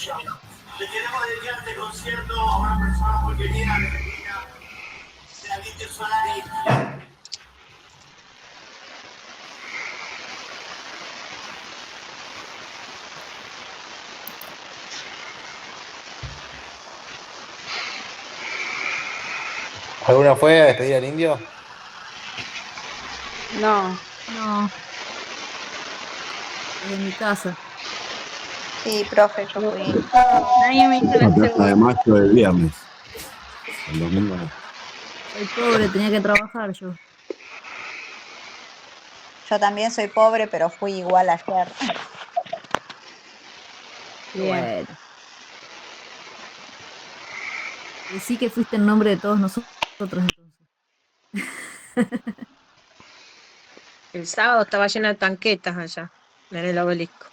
Le queremos dedicar este concierto a una persona muy querida, argentina, de la Víctor Solari. ¿Alguno fue a despedir al indio? No, No, desde mi casa. Sí, profe, yo no, fui. nadie me hizo la La plaza de segunda. mayo del viernes. El domingo no. Soy pobre, tenía que trabajar yo. Yo también soy pobre, pero fui igual ayer. Qué Bien. bueno. Decí que fuiste en nombre de todos nosotros entonces. El sábado estaba llena de tanquetas allá, en el obelisco.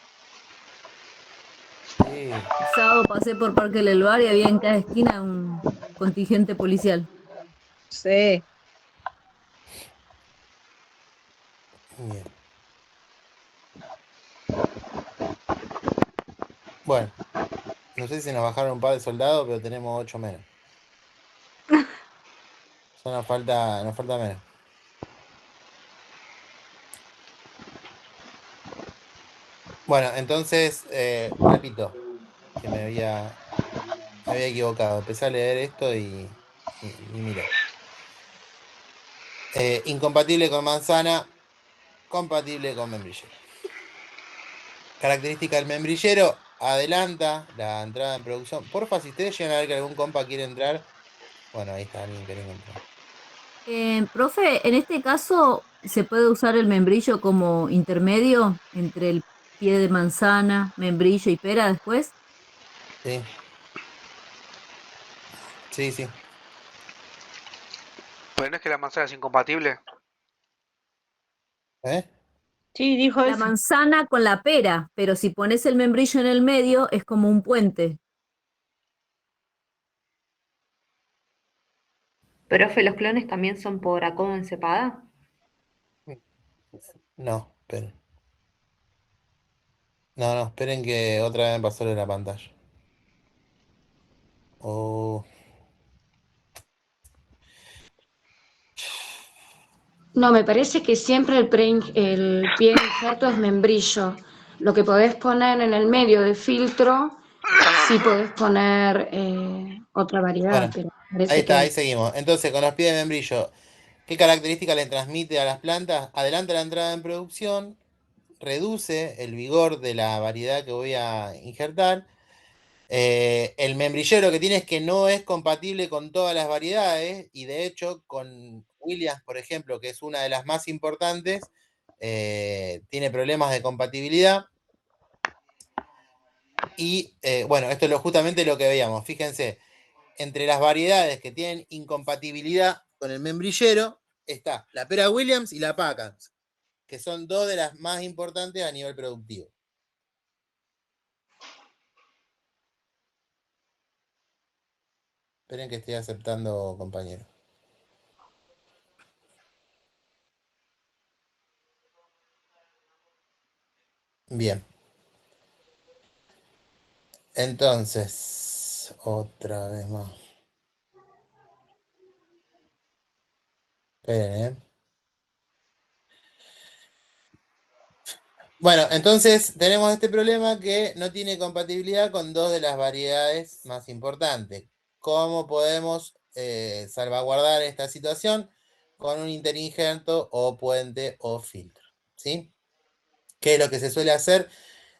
Sí. El sábado pasé por Parque del Bar y había en cada esquina un contingente policial. Sí. Bien. Bueno, no sé si nos bajaron un par de soldados, pero tenemos 8 menos. Solo nos falta menos. Bueno, entonces, repito, que me había equivocado. Empecé a leer esto y mira. Incompatible con manzana, compatible con membrillero. Característica del membrillero, adelanta la entrada en producción. Porfa, si ustedes llegan a ver que algún compa quiere entrar, bueno, ahí está alguien queriendo entrar. Profe, en este caso, ¿se puede usar el membrillo como intermedio entre el pie de manzana, membrillo y pera después? Sí, sí, sí. Pero no es que la manzana es incompatible. ¿Eh? Sí, dijo La eso. manzana con la pera, pero si pones el membrillo en el medio es como un puente. Profe, ¿los clones también son por acodo en cepada? No, esperen. No, no, esperen que otra vez me pasó en la pantalla. Oh, No, me parece que siempre el pie de injerto es membrillo. Lo que podés poner en el medio de filtro, sí podés poner otra variedad, bueno, pero ahí parece está, que ahí seguimos. Entonces, con los pies de membrillo, ¿qué característica le transmite a las plantas? Adelanta la entrada en producción, reduce el vigor de la variedad que voy a injertar. El membrillero que tiene es que no es compatible con todas las variedades y de hecho con Williams, por ejemplo, que es una de las más importantes, tiene problemas de compatibilidad. Y bueno, esto es justamente lo que veíamos. Fíjense, entre las variedades que tienen incompatibilidad con el membrillero está la pera Williams y la Pacans, que son dos de las más importantes a nivel productivo. Esperen que estoy aceptando, compañero. Bien. Entonces, otra vez más. Esperen, ¿eh? Bueno, entonces tenemos este problema que no tiene compatibilidad con dos de las variedades más importantes. ¿Cómo podemos salvaguardar esta situación? Con un interinjerto o puente o filtro. ¿Sí? ¿Qué es lo que se suele hacer?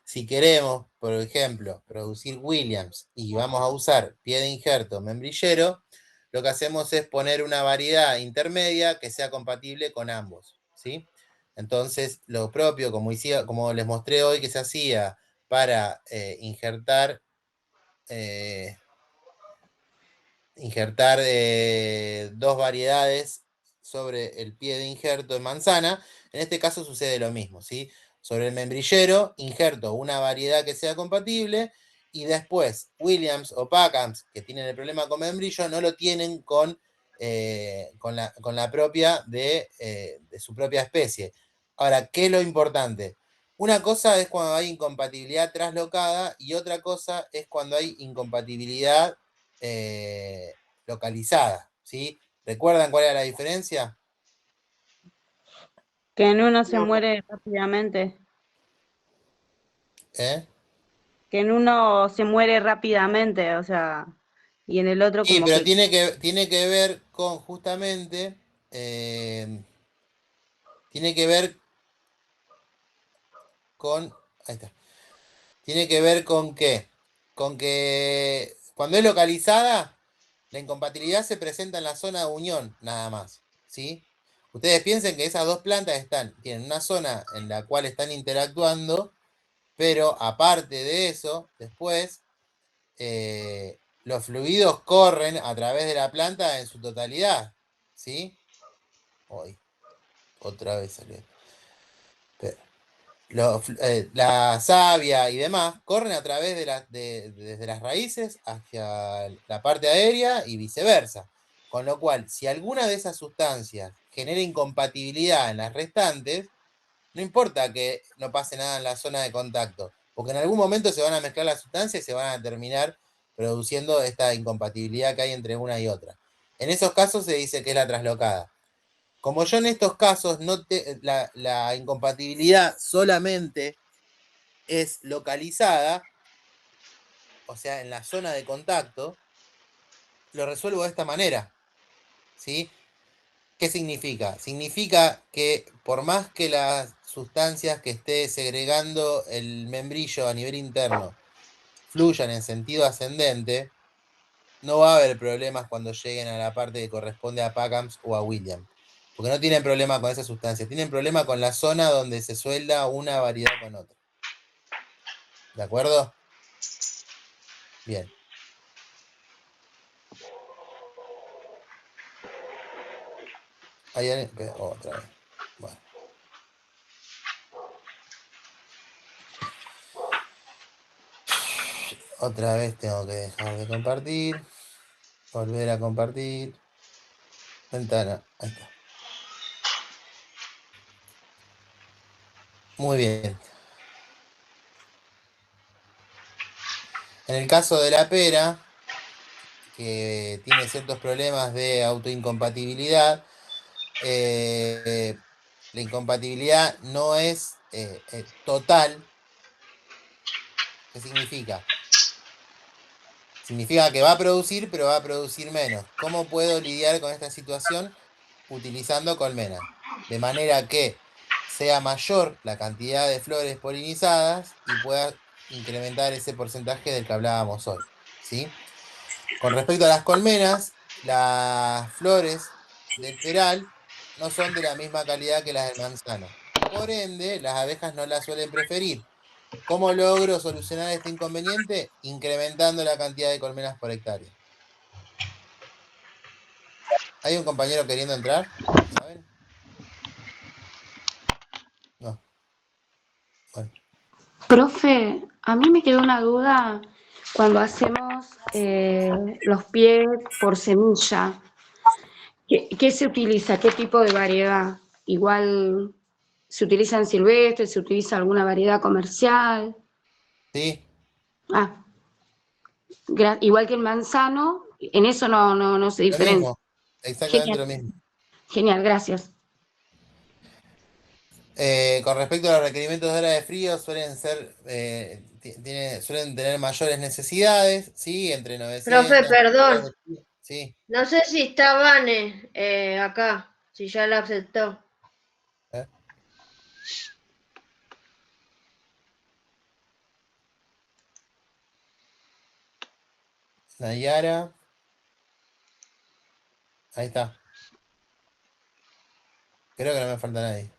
Si queremos, por ejemplo, producir Williams y vamos a usar pie de injerto membrillero, lo que hacemos es poner una variedad intermedia que sea compatible con ambos, ¿sí? Entonces, lo propio, como les mostré hoy que se hacía para eh, injertar dos variedades sobre el pie de injerto de manzana, en este caso sucede lo mismo, ¿sí? Sobre el membrillero, injerto una variedad que sea compatible y después Williams o Packhams, que tienen el problema con membrillo, no lo tienen con la propia de su propia especie. Ahora, ¿qué es lo importante? Una cosa es cuando hay incompatibilidad traslocada y otra cosa es cuando hay incompatibilidad localizada, ¿sí? ¿Recuerdan cuál era la diferencia? Que en uno se muere rápidamente. ¿Eh? Que en uno se muere rápidamente, o sea, y en el otro Sí, como pero que... tiene que ver con justamente, eh, tiene que ver con, ahí está, tiene que ver con que cuando es localizada, la incompatibilidad se presenta en la zona de unión, nada más, ¿sí? Ustedes piensen que esas dos plantas tienen una zona en la cual están interactuando, pero aparte de eso, después, los fluidos corren a través de la planta en su totalidad, ¿sí? Hoy, otra vez salió. Espera. La savia y demás corren a través desde las raíces hacia la parte aérea y viceversa. Con lo cual, si alguna de esas sustancias genera incompatibilidad en las restantes, no importa que no pase nada en la zona de contacto, porque en algún momento se van a mezclar las sustancias y se van a terminar produciendo esta incompatibilidad que hay entre una y otra. En esos casos se dice que es la traslocada. Como yo en estos casos la incompatibilidad solamente es localizada, o sea, en la zona de contacto, lo resuelvo de esta manera, ¿sí? ¿Qué significa? Significa que por más que las sustancias que esté segregando el membrillo a nivel interno fluyan en sentido ascendente, no va a haber problemas cuando lleguen a la parte que corresponde a Packhams o a Williams. Porque no tienen problema con esa sustancia, tienen problema con la zona donde se suelda una variedad con otra. ¿De acuerdo? Bien. Otra vez. Bueno. Otra vez tengo que dejar de compartir. Volver a compartir. Ventana. Ahí está. Muy bien. En el caso de la pera, que tiene ciertos problemas de autoincompatibilidad, la incompatibilidad no es total. ¿Qué significa? Significa que va a producir, pero va a producir menos. ¿Cómo puedo lidiar con esta situación? Utilizando colmena. De manera que sea mayor la cantidad de flores polinizadas y pueda incrementar ese porcentaje del que hablábamos hoy. ¿Sí? Con respecto a las colmenas, las flores del peral no son de la misma calidad que las del manzano. Por ende, las abejas no las suelen preferir. ¿Cómo logro solucionar este inconveniente? Incrementando la cantidad de colmenas por hectárea. ¿Hay un compañero queriendo entrar? ¿Saben? No. Bueno. Profe, a mí me quedó una duda cuando hacemos los pies por semilla. ¿Qué se utiliza? ¿Qué tipo de variedad? Igual se utilizan silvestres, se utiliza alguna variedad comercial. Sí, Ah, igual que el manzano, en eso no se lo diferencia. mismo. Exactamente Genial, lo mismo. genial, gracias. Con respecto a los requerimientos de hora de frío, suelen ser, suelen tener mayores necesidades, ¿sí? Entre Profe, 900. perdón, Sí. no sé si está Vane acá, si ya la aceptó. ¿Eh? Nayara. Ahí está. Creo que no me falta nadie.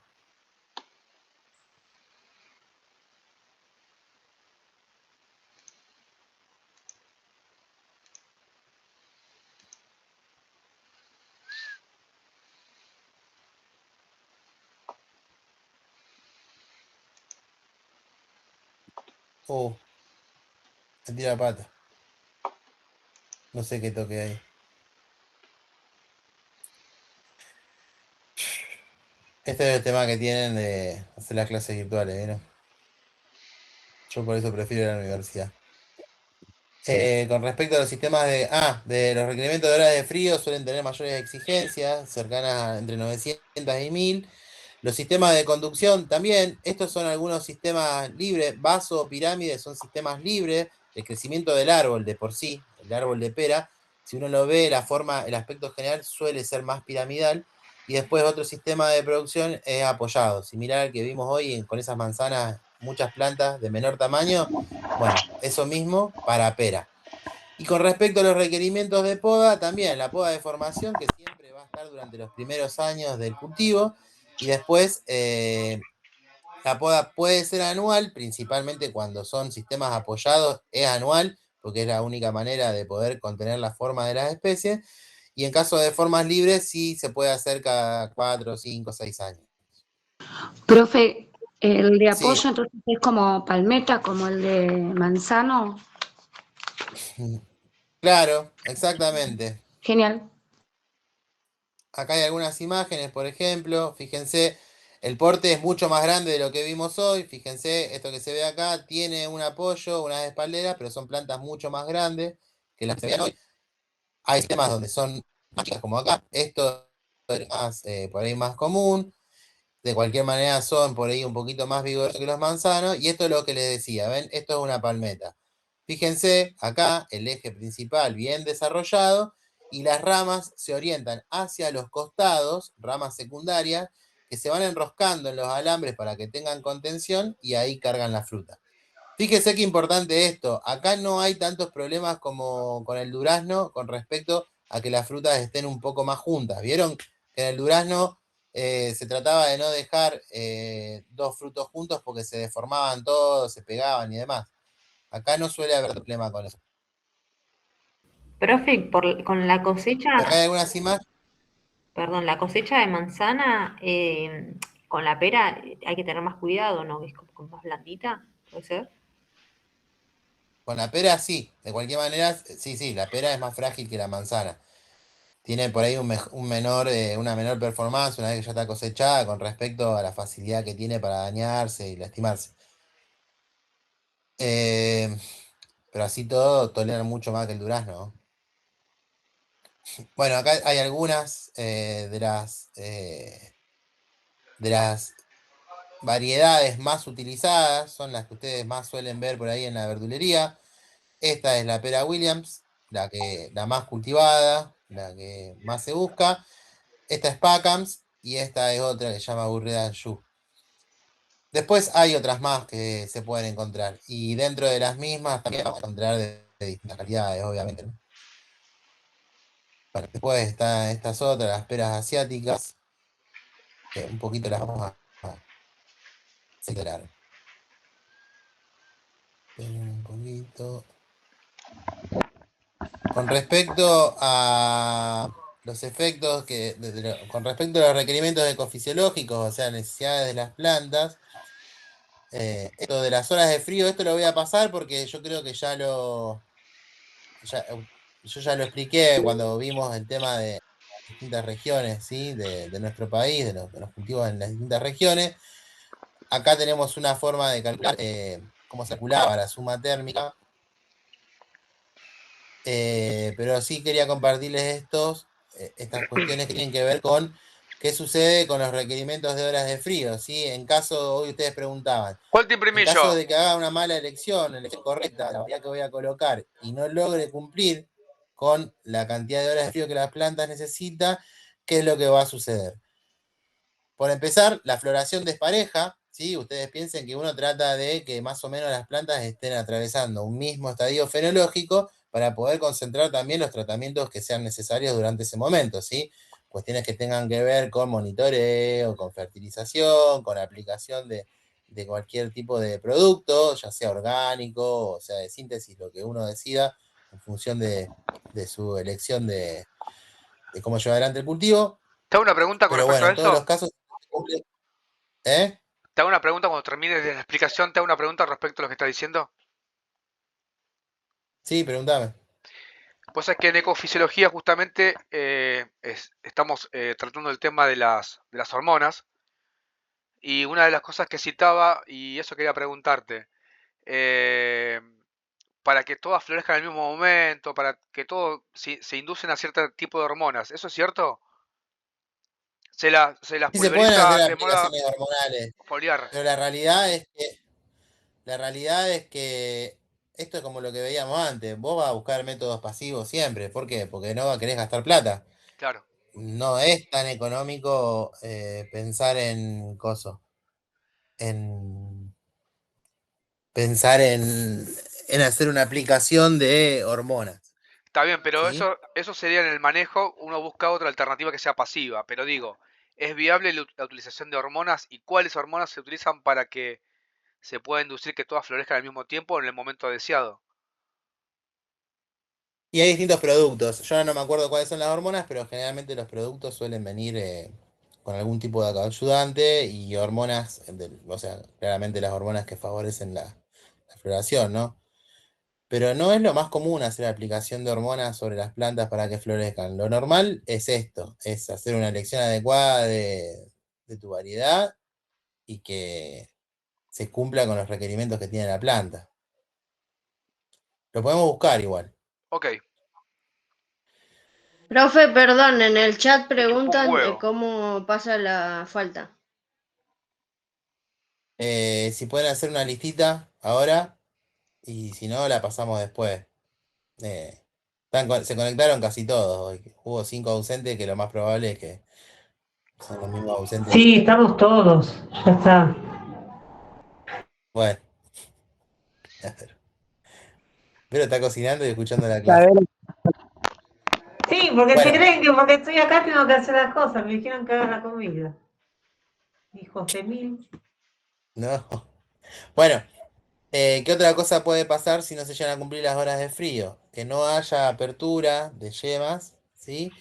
Me tira la pata. No sé qué toque ahí. Este es el tema que tienen de hacer las clases virtuales, ¿vieron? Yo por eso prefiero ir a la universidad. Con respecto a los sistemas de los requerimientos de horas de frío, suelen tener mayores exigencias, cercanas a entre 900 y 1000. Los sistemas de conducción también, estos son algunos sistemas libres, vaso o pirámide son sistemas libres, el crecimiento del árbol de por sí, el árbol de pera, si uno lo ve, la forma, el aspecto general suele ser más piramidal, y después otro sistema de producción es apoyado, similar al que vimos hoy con esas manzanas, muchas plantas de menor tamaño, bueno, eso mismo para pera. Y con respecto a los requerimientos de poda, también la poda de formación, que siempre va a estar durante los primeros años del cultivo, y después la poda puede ser anual, principalmente cuando son sistemas apoyados, es anual, porque es la única manera de poder contener la forma de las especies, y en caso de formas libres sí se puede hacer cada 4, 5, 6 años. Profe, el de Sí, apoyo entonces es como palmeta, como el de manzano. claro, exactamente. Genial. Acá hay algunas imágenes, por ejemplo, fíjense, el porte es mucho más grande de lo que vimos hoy, fíjense, esto que se ve acá tiene un apoyo, unas espalderas, pero son plantas mucho más grandes que las que se ven hoy. Hay sistemas donde son más chicas como acá, esto es más, por ahí más común, de cualquier manera son por ahí un poquito más vigorosos que los manzanos, y esto es lo que les decía, ¿ven? Esto es una palmeta. Fíjense, acá el eje principal bien desarrollado, y las ramas se orientan hacia los costados, ramas secundarias, que se van enroscando en los alambres para que tengan contención, y ahí cargan la fruta. Fíjese qué importante esto, acá no hay tantos problemas como con el durazno con respecto a que las frutas estén un poco más juntas. ¿Vieron que en el durazno se trataba de no dejar dos frutos juntos porque se deformaban todos, se pegaban y demás? Acá no suele haber problema con eso. Profe, con la cosecha, Acá hay algunas imágenes. perdón, la cosecha de manzana, con la pera hay que tener más cuidado, ¿no? Que es como más blandita, ¿puede ser? Con la pera sí, de cualquier manera, sí, sí, la pera es más frágil que la manzana. Tiene por ahí una menor performance una vez que ya está cosechada con respecto a la facilidad que tiene para dañarse y lastimarse. Eh, pero así todo toleran mucho más que el durazno, ¿no? Bueno, acá hay algunas de las variedades más utilizadas, son las que ustedes más suelen ver por ahí en la verdulería. Esta es la pera Williams, la más cultivada, la que más se busca. Esta es Pacams y esta es otra que se llama Burreda Anjou. Después hay otras más que se pueden encontrar. Y dentro de las mismas también vamos a encontrar de distintas calidades, obviamente, ¿no? Bueno, después están estas otras, las peras asiáticas, que un poquito las vamos a acelerar. Un poquito. Con respecto a los efectos con respecto a los requerimientos ecofisiológicos, o sea, necesidades de las plantas, esto de las horas de frío, esto lo voy a pasar porque yo creo que yo ya lo expliqué cuando vimos el tema de distintas regiones, ¿sí? De nuestro país, de los cultivos en las distintas regiones. Acá tenemos una forma de calcular cómo se calculaba la suma térmica, pero sí quería compartirles estas cuestiones que tienen que ver con qué sucede con los requerimientos de horas de frío, ¿sí? En caso, hoy ustedes preguntaban, ¿Cuál te en imprimí caso yo? de que haga una mala elección, la elección correcta, la unidad que voy a colocar, y no logre cumplir con la cantidad de horas de frío que las plantas necesitan, ¿qué es lo que va a suceder? Por empezar, la floración despareja, ¿sí? Ustedes piensen que uno trata de que más o menos las plantas estén atravesando un mismo estadio fenológico para poder concentrar también los tratamientos que sean necesarios durante ese momento, ¿sí? Cuestiones que tengan que ver con monitoreo, con fertilización, con aplicación de cualquier tipo de producto, ya sea orgánico o sea de síntesis, lo que uno decida en función de su elección de cómo llevar adelante el cultivo. ¿Te hago una pregunta con Pero respecto bueno, a en todos los eso? casos, ¿eh? Te hago una pregunta cuando termines de la explicación, te hago una pregunta respecto a lo que estás diciendo. Sí, pregúntame. Pues es que en ecofisiología justamente estamos tratando el tema de las hormonas y una de las cosas que citaba, y eso quería preguntarte, eh, para que todas florezcan al mismo momento, para que todo se inducen a cierto tipo de hormonas. ¿Eso es cierto? Se las Sí se pueden hacer pulveriza de moda aplicaciones hormonales, foliar. pero la realidad es que esto es como lo que veíamos antes. Vos vas a buscar métodos pasivos siempre. ¿Por qué? Porque no querés gastar plata. Claro. No es tan económico pensar en coso. En pensar en hacer una aplicación de hormonas. Está bien, pero ¿Sí? eso sería en el manejo, uno busca otra alternativa que sea pasiva, pero digo, ¿es viable la utilización de hormonas y cuáles hormonas se utilizan para que se pueda inducir que todas florezcan al mismo tiempo en el momento deseado? Y hay distintos productos. Yo no me acuerdo cuáles son las hormonas, pero generalmente los productos suelen venir con algún tipo de ayudante y hormonas, o sea, claramente las hormonas que favorecen la floración, ¿no? Pero no es lo más común hacer aplicación de hormonas sobre las plantas para que florezcan. Lo normal es esto, es hacer una elección adecuada de tu variedad y que se cumpla con los requerimientos que tiene la planta. Lo podemos buscar igual. Ok, Profe, perdón, en el chat me chupó un preguntan huevo. cómo pasa la falta. Si pueden hacer una listita ahora y si no, la pasamos después. Eh, se conectaron casi todos hoy. Hubo 5 ausentes que lo más probable es que son los mismos ausentes. Sí, estamos todos, ya está. Bueno, pero está cocinando y escuchando la A clase. ver. Sí, porque se Bueno, creen que porque estoy acá tengo que hacer las cosas, me dijeron que haga la comida. Hijos de mil. no. Bueno, ¿qué otra cosa puede pasar si no se llegan a cumplir las horas de frío? Que no haya apertura de yemas, ¿sí?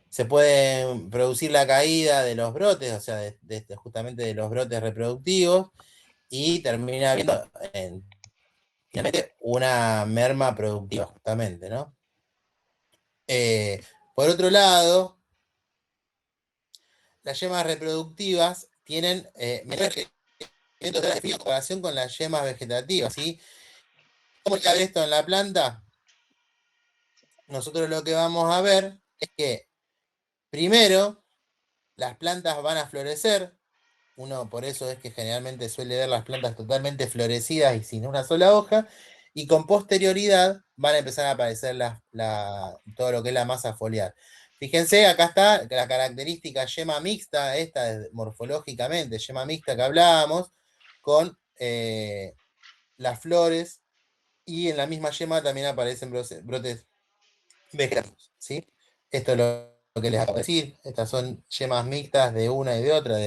Se puede producir la caída de los brotes, o sea, justamente de los brotes reproductivos, y termina habiendo finalmente una merma productiva, justamente, ¿no? Por otro lado, las yemas reproductivas tienen menores requerimientos de frío en comparación con las yemas vegetativas, ¿sí? ¿Cómo se ve esto en la planta? Nosotros lo que vamos a ver es que primero las plantas van a florecer. Uno por eso es que generalmente suele ver las plantas totalmente florecidas y sin una sola hoja. Y con posterioridad van a empezar a aparecer todo lo que es la masa foliar. Fíjense, acá está la característica yema mixta, esta es morfológicamente, yema mixta que hablábamos, con las flores, y en la misma yema también aparecen brotes vegetativos, ¿sí? Esto es lo que les acabo de decir. Estas son yemas mixtas de una y de otra,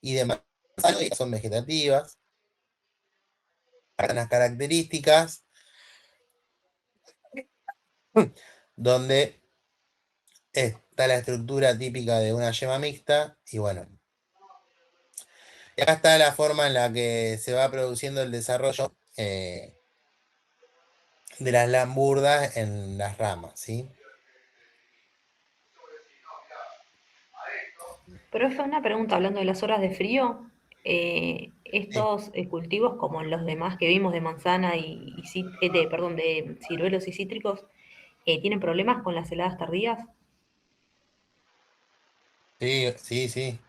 y de manzano, y son vegetativas. Las características donde está la estructura típica de una yema mixta, y bueno. Y acá está la forma en la que se va produciendo el desarrollo de las lamburdas en las ramas, ¿sí? Profe, una pregunta hablando de las horas de frío. Sí. Estos cultivos, como los demás que vimos de manzana perdón, de ciruelos y cítricos, ¿tienen problemas con las heladas tardías? Sí, sí, sí.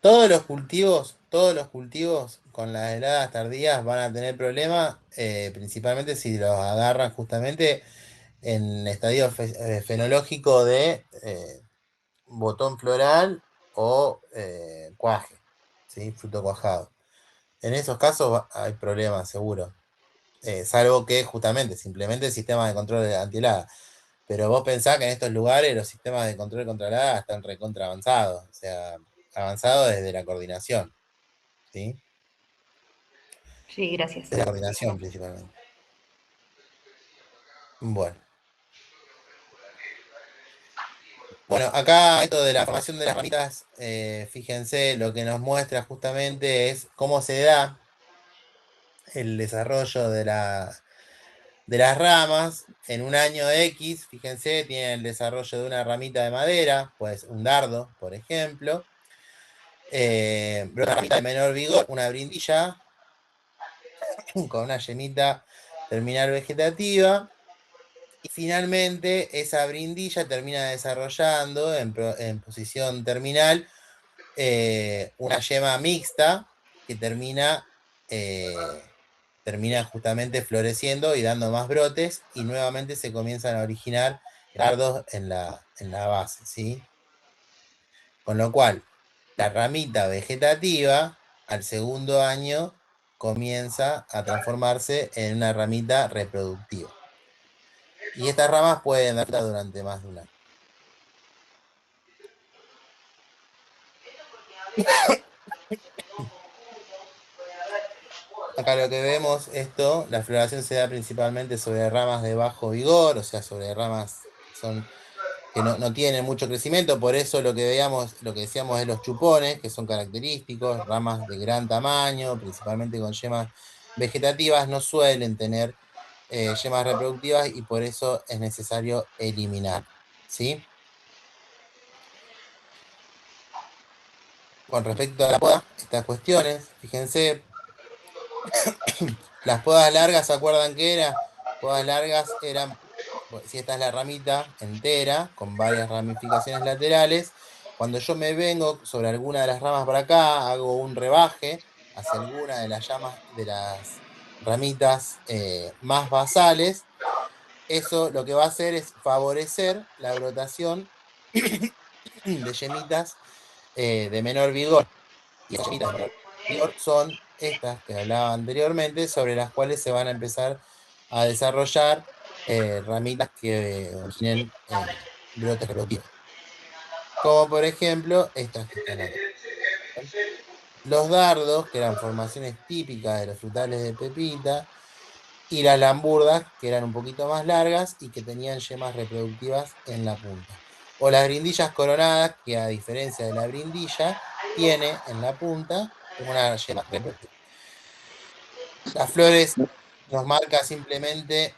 Todos los cultivos con las heladas tardías van a tener problemas, principalmente si los agarran justamente en estadio fenológico de botón floral o cuaje, ¿sí? Fruto cuajado. En esos casos hay problemas, seguro. Salvo que justamente simplemente el sistema de control de antihelada. Pero vos pensás que en estos lugares los sistemas de control contra helada están recontra avanzados. O sea, avanzados desde la coordinación. ¿Sí? Sí, gracias. Desde la coordinación principalmente. Bueno. Bueno, acá esto de la formación de las ramitas, fíjense, lo que nos muestra justamente es cómo se da el desarrollo de las ramas. En un año X, fíjense, tiene el desarrollo de una ramita de madera, pues un dardo, por ejemplo. Una ramita de menor vigor, una brindilla. con una yemita terminal vegetativa. Y finalmente esa brindilla termina desarrollando en posición terminal una yema mixta que termina justamente floreciendo y dando más brotes, y nuevamente se comienzan a originar cardos en la base, ¿sí? Con lo cual, la ramita vegetativa al segundo año comienza a transformarse en una ramita reproductiva. Y estas ramas pueden dar durante más de un año. Acá lo que vemos, la floración se da principalmente sobre ramas de bajo vigor, o sea, sobre ramas que no tienen mucho crecimiento. Por eso lo que decíamos de los chupones, que son característicos, ramas de gran tamaño, principalmente con yemas vegetativas, no suelen tener yemas reproductivas, y por eso es necesario eliminar, ¿sí? Con respecto a la poda, estas cuestiones, fíjense, las podas largas, ¿se acuerdan qué era? Podas largas eran, si esta es la ramita entera, con varias ramificaciones laterales, cuando yo me vengo sobre alguna de las ramas para acá, hago un rebaje hacia alguna de las ramitas más basales, eso lo que va a hacer es favorecer la brotación de yemitas de menor vigor. Y las yemitas de menor vigor son estas que hablaba anteriormente, sobre las cuales se van a empezar a desarrollar ramitas que originen brotes reproductivos. Como por ejemplo estas que están acá. Los dardos, que eran formaciones típicas de los frutales de pepita, y las lamburdas, que eran un poquito más largas y que tenían yemas reproductivas en la punta. O las brindillas coronadas, que a diferencia de la brindilla, tiene en la punta una yema reproductiva. Las flores nos marca simplemente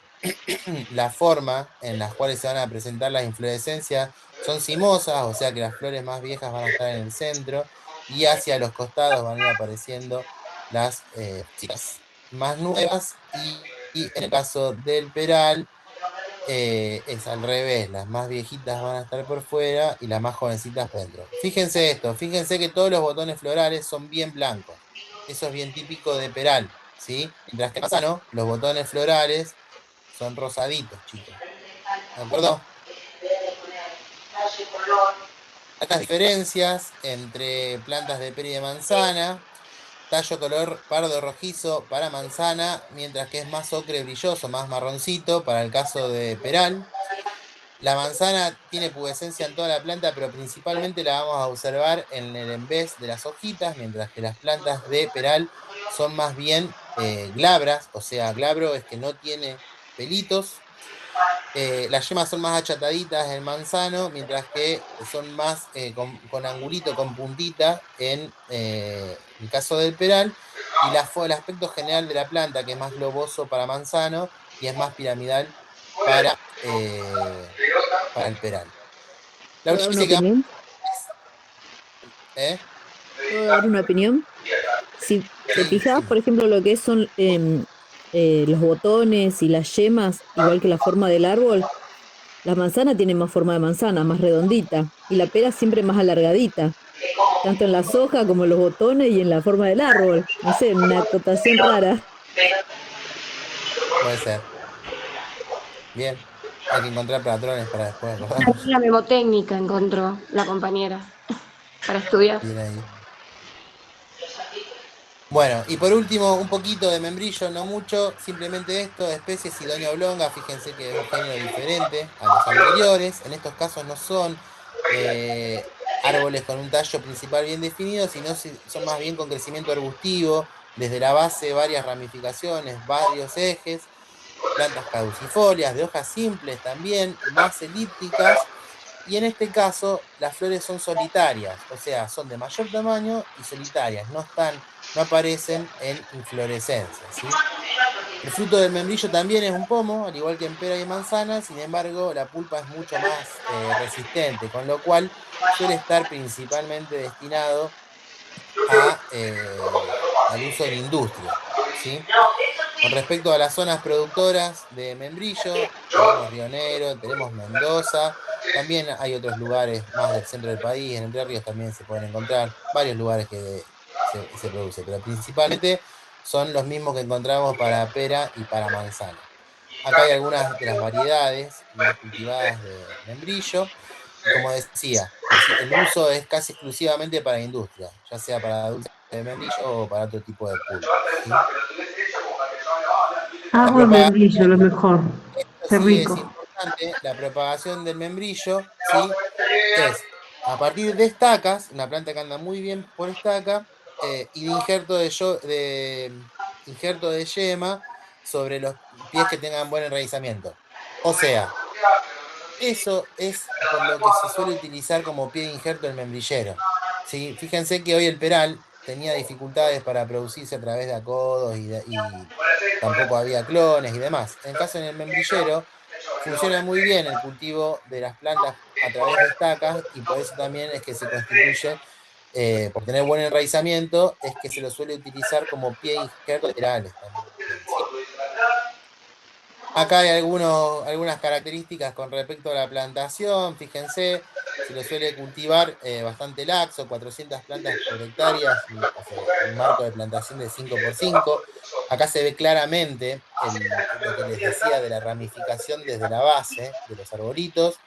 la forma en las cuales se van a presentar las inflorescencias. Son cimosas, o sea que las flores más viejas van a estar en el centro, y hacia los costados van a ir apareciendo las chicas más nuevas, y en el caso del peral es al revés, las más viejitas van a estar por fuera y las más jovencitas por dentro. Fíjense esto, fíjense que todos los botones florales son bien blancos, eso es bien típico de peral, ¿sí? Mientras que en manzano, los botones florales son rosaditos, chicos, ¿de acuerdo? Estas diferencias entre plantas de pera y de manzana: tallo color pardo rojizo para manzana, mientras que es más ocre brilloso, más marroncito para el caso de peral. La manzana tiene pubescencia en toda la planta, pero principalmente la vamos a observar en el envés de las hojitas, mientras que las plantas de peral son más bien glabras, o sea, glabro es que no tiene pelitos. Las yemas son más achataditas en manzano, mientras que son más con angulito, con puntita en el caso del peral, y el aspecto general de la planta, que es más globoso para manzano y es más piramidal para el peral. La ¿Puedo dar una última opinión? ¿Puedo dar una opinión? Si te fijas, por ejemplo, lo que son los botones y las yemas, igual que la forma del árbol, la manzana tiene más forma de manzana, más redondita, y la pera siempre más alargadita, tanto en las hojas como en los botones y en la forma del árbol. No sé, una acotación rara. Puede ser. Bien, hay que encontrar patrones para después. Una memotécnica encontró la compañera para estudiar. Bien ahí. Bueno, y por último, un poquito de membrillo, no mucho, simplemente esto, especie Sidonia oblonga, fíjense que es un género diferente a los anteriores. En estos casos no son árboles con un tallo principal bien definido, sino son más bien con crecimiento arbustivo, desde la base varias ramificaciones, varios ejes, plantas caducifolias, de hojas simples también, más elípticas, y en este caso las flores son solitarias, o sea, son de mayor tamaño y solitarias, no aparecen en inflorescencia, ¿sí? El fruto del membrillo también es un pomo, al igual que en pera y manzana, sin embargo la pulpa es mucho más resistente, con lo cual suele estar principalmente destinado al uso de la industria, ¿sí? Con respecto a las zonas productoras de membrillo, tenemos Río Negro, tenemos Mendoza, también hay otros lugares más del centro del país, en Entre Ríos también se pueden encontrar varios lugares que se produce, pero principalmente son los mismos que encontramos para pera y para manzana. Acá hay algunas de las variedades más cultivadas de membrillo, y como decía, el uso es casi exclusivamente para industria, ya sea para dulce de membrillo o para otro tipo de pulpa, ¿sí? Amo el membrillo, lo mejor. Qué Sí, rico. es importante, la propagación del membrillo, ¿sí? Es a partir de estacas, una planta que anda muy bien por estaca, y de injerto de yema sobre los pies que tengan buen enraizamiento. O sea, eso es por lo que se suele utilizar como pie de injerto el membrillero, ¿sí? Fíjense que hoy el peral tenía dificultades para producirse a través de acodos y tampoco había clones y demás. En caso en el membrillero, funciona muy bien el cultivo de las plantas a través de estacas y por eso también es que se constituye, por tener buen enraizamiento, es que se lo suele utilizar como pie injerto laterales también, ¿sí? Acá hay algunas características con respecto a la plantación, fíjense, se lo suele cultivar bastante laxo, 400 plantas por hectárea, un marco de plantación de 5x5. Acá se ve claramente lo que les decía de la ramificación desde la base de los arbolitos,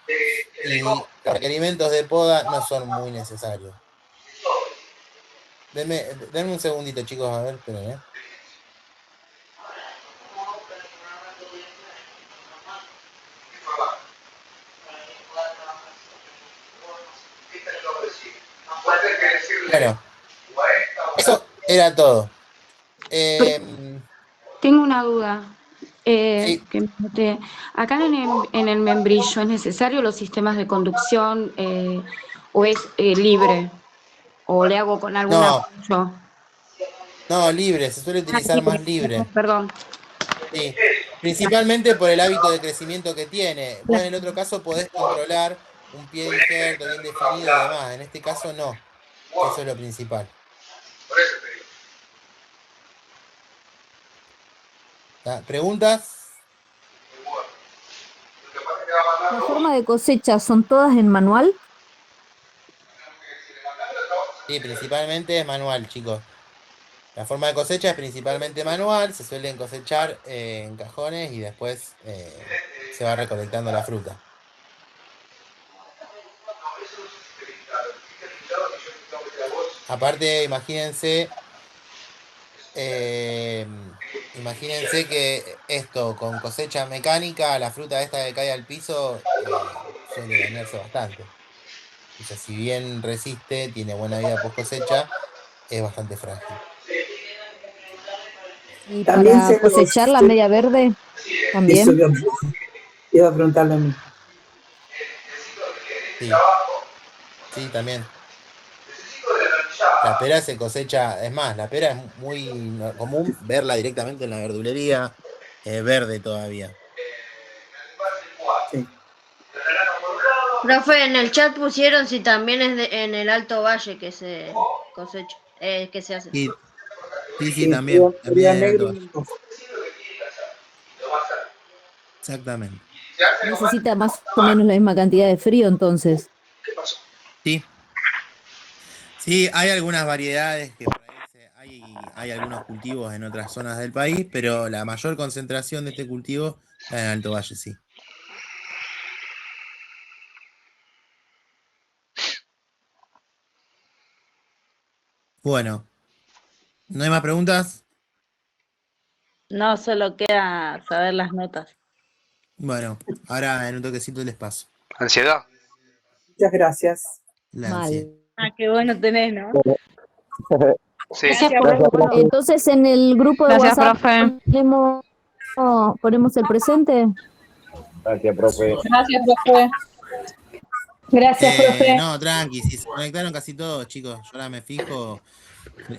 y los requerimientos de poda no son muy necesarios. Denme un segundito, chicos, a ver, esperen, Bueno, eso era todo. Tengo una duda. Sí. Que me noté. Acá en el membrillo, ¿es necesario los sistemas de conducción o es libre? ¿O le hago con algún apoyo? No, libre, se suele utilizar más libre. Perdón. Sí, principalmente por el hábito de crecimiento que tiene. Vos en el otro caso podés controlar un pie de injerto bien definido y demás. En este caso no. Eso es lo principal. ¿Preguntas? ¿La forma de cosecha son todas en manual? Sí, principalmente es manual, chicos. La forma de cosecha es principalmente manual, se suelen cosechar en cajones y después se va recolectando la fruta. Aparte, imagínense que esto con cosecha mecánica, la fruta esta que cae al piso suele dañarse bastante. O sea, si bien resiste, tiene buena vida post cosecha, es bastante frágil. ¿Y para cosechar la media verde también? Eso iba a preguntarle a mí. Sí, también. La pera se cosecha, es más, la pera es muy común verla directamente en la verdulería, verde todavía. Sí. Profe, en el chat pusieron si también es en el Alto Valle que se cosecha, que se hace. Sí, también. También Negro. Exactamente. Necesita más o menos la misma cantidad de frío entonces. Sí. Sí, hay algunas variedades que hay algunos cultivos en otras zonas del país, pero la mayor concentración de este cultivo está en Alto Valle, sí. Bueno, ¿no hay más preguntas? No, solo queda saber las notas. Bueno, ahora en un toquecito les paso. ¿Ansiedad? Muchas gracias. La ansiedad. Ah, qué bueno tenés, ¿no? Sí. Gracias, Bueno, entonces en el grupo de Gracias, WhatsApp profe. ponemos el presente. Gracias, profe. Gracias, profe. Gracias, profe. No, tranqui, si se conectaron casi todos, chicos. Yo ahora me fijo.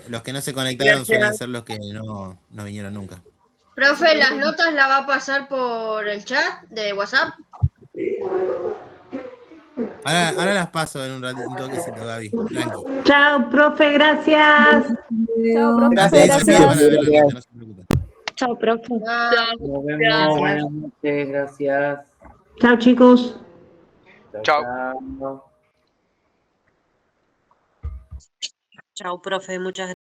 Los que no se conectaron suelen ser los que no vinieron nunca. Profe, ¿las notas las va a pasar por el chat de WhatsApp? Ahora las paso en un toquecito, Gaby. Tranqui. Chao, profe, gracias. Chao, profe, Gracias. gracias. Van a ver la nota, no se preocupen. Chao, profe. Nos vemos, buenas noches, gracias. Chao, chicos. Chao. Chao. Chao, profe, muchas gracias.